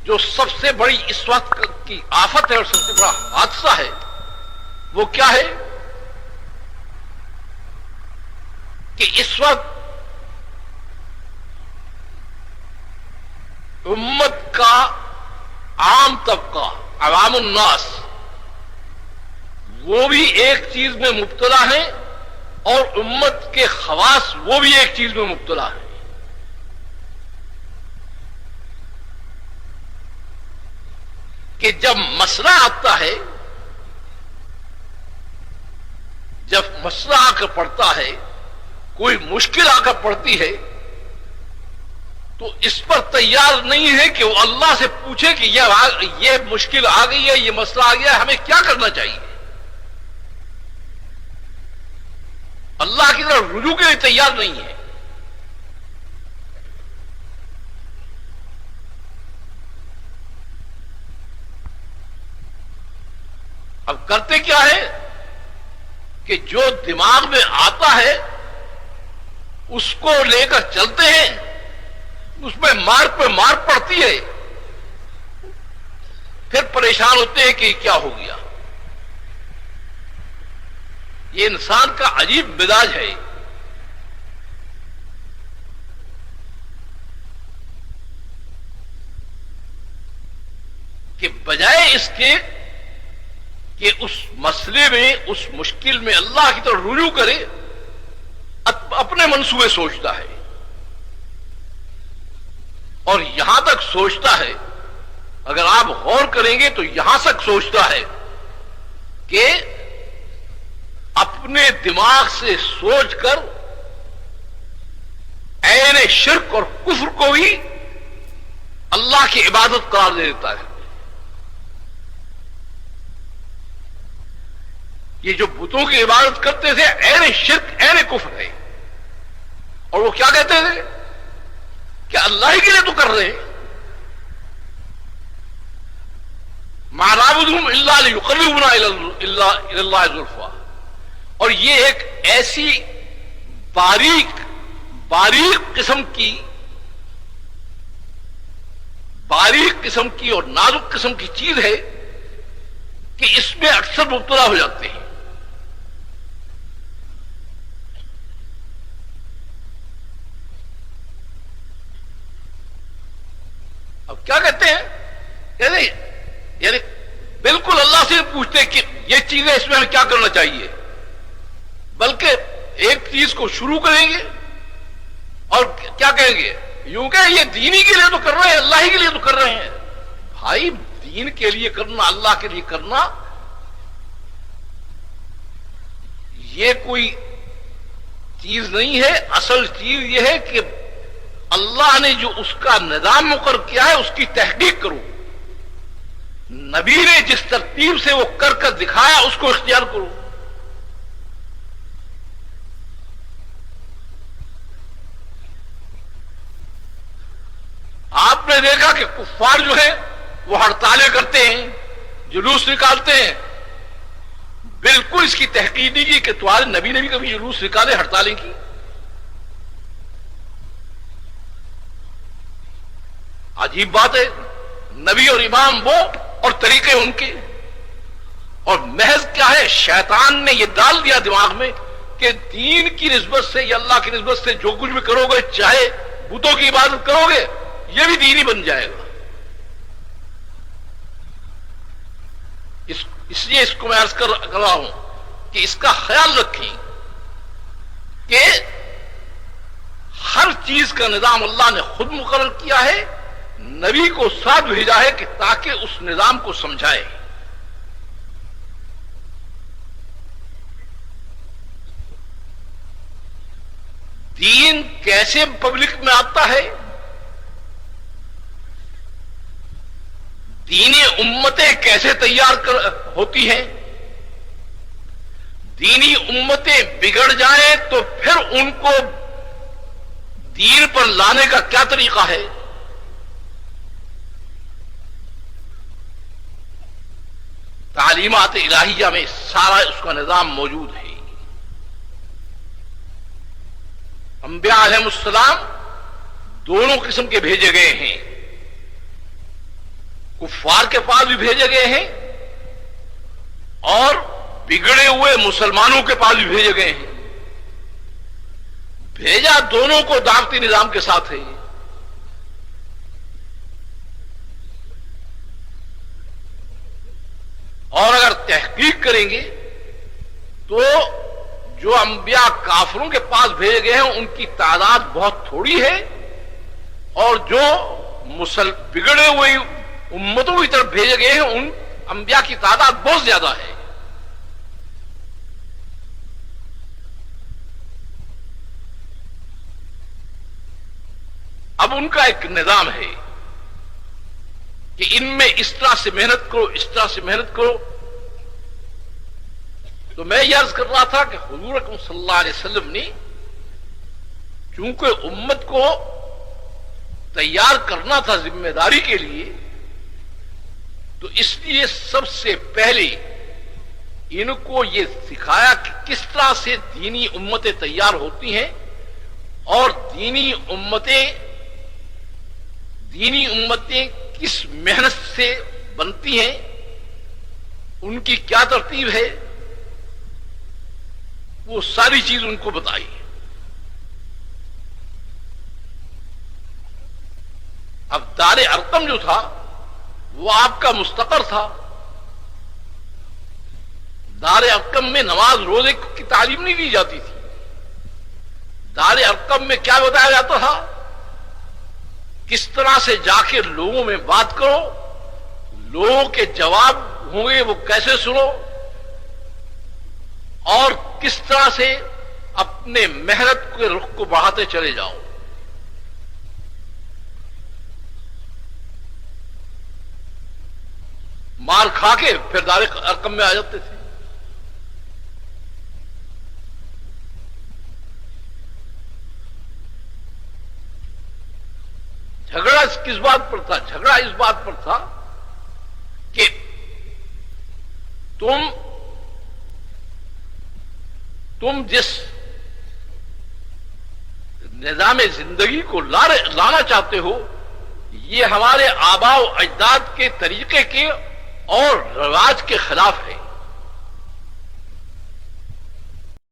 جو سب سے بڑی اس وقت کی آفت ہے اور سب سے بڑا حادثہ ہے وہ کیا ہے کہ اس وقت امت کا عام طبقہ عوام الناس وہ بھی ایک چیز میں مبتلا ہیں اور امت کے خواص وہ بھی ایک چیز میں مبتلا ہیں کہ جب مسئلہ آتا ہے، جب مسئلہ آ کر پڑتا ہے، کوئی مشکل آ کر پڑتی ہے تو اس پر تیار نہیں ہے کہ وہ اللہ سے پوچھے کہ یہ مشکل آ گئی ہے، یہ مسئلہ آ گیا ہے، ہمیں کیا کرنا چاہیے۔ اللہ کی طرف رجوع کے لیے تیار نہیں ہے۔ اب کرتے کیا ہے کہ جو دماغ میں آتا ہے اس کو لے کر چلتے ہیں، اس پہ مار پڑتی ہے، پھر پریشان ہوتے ہیں کہ کیا ہو گیا۔ یہ انسان کا عجیب مزاج ہے۔ کہ بجائے اس کے کہ اس مسئلے میں، اس مشکل میں اللہ کی طرف رجوع کرے، اپنے منصوبے سوچتا ہے اور یہاں تک سوچتا ہے، اگر آپ غور کریں گے تو یہاں تک سوچتا ہے کہ اپنے دماغ سے سوچ کر عین شرک اور کفر کو بھی اللہ کی عبادت قرار دے دیتا ہے۔ یہ جو بتوں کی عبادت کرتے تھے عین شرک عین کفر ہے، اور وہ کیا کہتے تھے کہ اللہ ہی کے لیے تو کر رہے ہیں، ما نعبدہم الا لیقربونا الی اللہ زلفیٰ۔ اور یہ ایک ایسی باریک قسم کی اور نازک قسم کی چیز ہے کہ اس میں اکثر مبتلا ہو جاتے ہیں۔ اب کیا کہتے ہیں، یعنی بالکل اللہ سے پوچھتے کہ یہ چیزیں اس میں ہمیں کیا کرنا چاہیے، بلکہ ایک چیز کو شروع کریں گے اور کیا کہیں گے، یوں کہ یہ دینی کے لیے تو کر رہے ہیں، اللہ ہی کے لیے تو کر رہے ہیں۔ بھائی دین کے لیے کرنا، اللہ کے لیے کرنا، یہ کوئی چیز نہیں ہے۔ اصل چیز یہ ہے کہ اللہ نے جو اس کا نظام مقرر کیا ہے اس کی تحقیق کرو، نبی نے جس ترتیب سے وہ کر دکھایا اس کو اختیار کرو۔ آپ نے دیکھا کہ کفار جو ہے وہ ہڑتالیں کرتے ہیں، جلوس نکالتے ہیں، بالکل اس کی تحقیق نہیں کی کہ تمہارے نبی نے بھی کبھی جلوس نکالے، ہڑتالیں کی۔ عجیب بات ہے، نبی اور امام وہ اور طریقے ان کے، اور محض کیا ہے، شیطان نے یہ ڈال دیا دماغ میں کہ دین کی نسبت سے یا اللہ کی نسبت سے جو کچھ بھی کرو گے، چاہے بتوں کی عبادت کرو گے، یہ بھی دین ہی بن جائے گا۔ اس لیے اس کو میں عرض کر رہا ہوں کہ اس کا خیال رکھیں کہ ہر چیز کا نظام اللہ نے خود مقرر کیا ہے، نبی کو ساتھ بھیجا ہے کہ تاکہ اس نظام کو سمجھائے۔ دین کیسے پبلک میں آتا ہے، دینی امتیں کیسے تیار ہوتی ہیں، دینی امتیں بگڑ جائیں تو پھر ان کو دین پر لانے کا کیا طریقہ ہے، تعلیمات الہیہ میں سارا اس کا نظام موجود ہے۔ انبیاء علیہ السلام دونوں قسم کے بھیجے گئے ہیں، کفار کے پاس بھی بھیجے گئے ہیں اور بگڑے ہوئے مسلمانوں کے پاس بھی بھیجے گئے ہیں. بھیجا دونوں کو دعوتی نظام کے ساتھ ہے. اور اگر تحقیق کریں گے تو جو انبیاء کافروں کے پاس بھیجے گئے ہیں ان کی تعداد بہت تھوڑی ہے اور جو بگڑے ہوئے امتوں کی طرف بھیجے گئے ہیں ان انبیاء کی تعداد بہت زیادہ ہے. اب ان کا ایک نظام ہے کہ ان میں اس طرح سے محنت کرو، اس طرح سے محنت کرو. تو میں یہ عرض کر رہا تھا کہ حضور اکرم صلی اللہ علیہ وسلم نے چونکہ امت کو تیار کرنا تھا ذمہ داری کے لیے، تو اس لیے سب سے پہلے ان کو یہ سکھایا کہ کس طرح سے دینی امتیں تیار ہوتی ہیں اور دینی امتیں کس محنت سے بنتی ہیں، ان کی کیا ترتیب ہے، وہ ساری چیز ان کو بتائی. اب دار ارقم جو تھا وہ آپ کا مستقر تھا. دار ارقم میں نماز روزے کی تعلیم نہیں دی جاتی تھی. دار ارقم میں کیا بتایا جاتا تھا؟ کس طرح سے جا کے لوگوں میں بات کرو، لوگوں کے جواب ہوں گے وہ کیسے سنو، اور کس طرح سے اپنے محنت کے رخ کو بڑھاتے چلے جاؤ. مار کھا کے پھر دار ارقم میں آ جاتے تھے. جھگڑا کس بات پر تھا؟ جھگڑا اس بات پر تھا کہ تم جس نظام زندگی کو لانا چاہتے ہو یہ ہمارے آباء و اجداد کے طریقے کے اور رواج کے خلاف ہے.